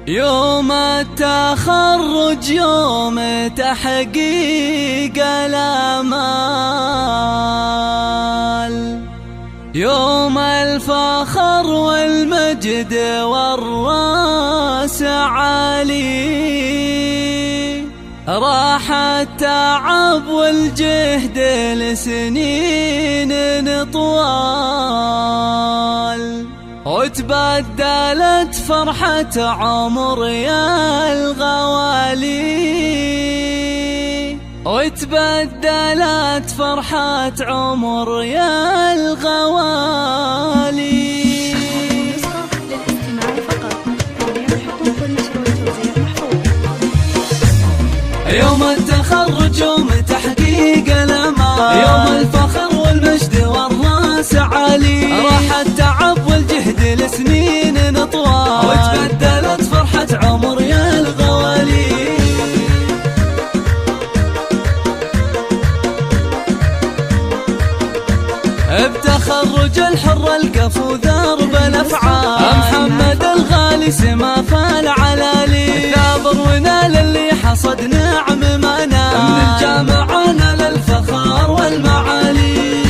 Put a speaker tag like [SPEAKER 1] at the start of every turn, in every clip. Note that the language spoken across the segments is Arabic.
[SPEAKER 1] يوم التخرج يوم تحقيق الآمال، يوم الفخر والمجد والراس عالي، راح التعب والجهد لسنين طوال، وتبدلت فرحة عمر يا الغوالي، وتبدلت فرحة عمر يا الغوالي. يوم التخرج يوم تحقيق الامال، يوم الفخر والمجد والراس عالي، راح التعب والجهد لسنين طوال، وتبدلت فرحة عمر يا الغوالي. بتخرج الحر الكفو درب الافعال، محمد الغالي سما فالعلالي، ثابر ونال اللي حصد نعم ما نال، من الجامعة نال الفخار والمعالي.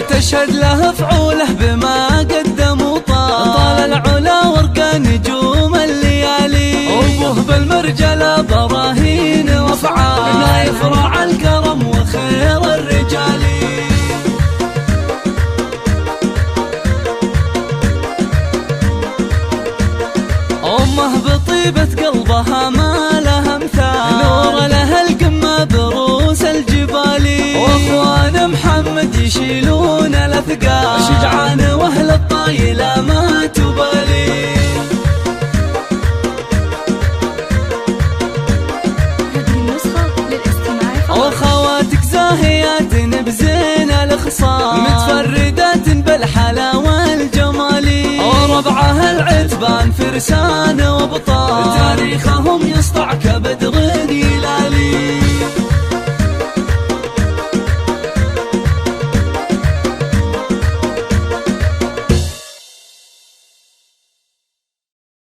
[SPEAKER 1] تشهد له فعوله بما قدم وطال العلا ورقى نجوم الليالي، وابوه بالمرجله براهين وافعال، نايف راعى الكرم وخير الرجال. امه بطيبة قلبها ما لها مثال، نور لها القمة بروس الجبال، واخوان محمد يشيلون الاثقال، شجعان واهل الطايلة ما تبالي. واخواتك زاهيات بزين الخصال، متفردات بالحلا والجمال، وربعها العتبان فرسان وابطال، تاريخهم يسطع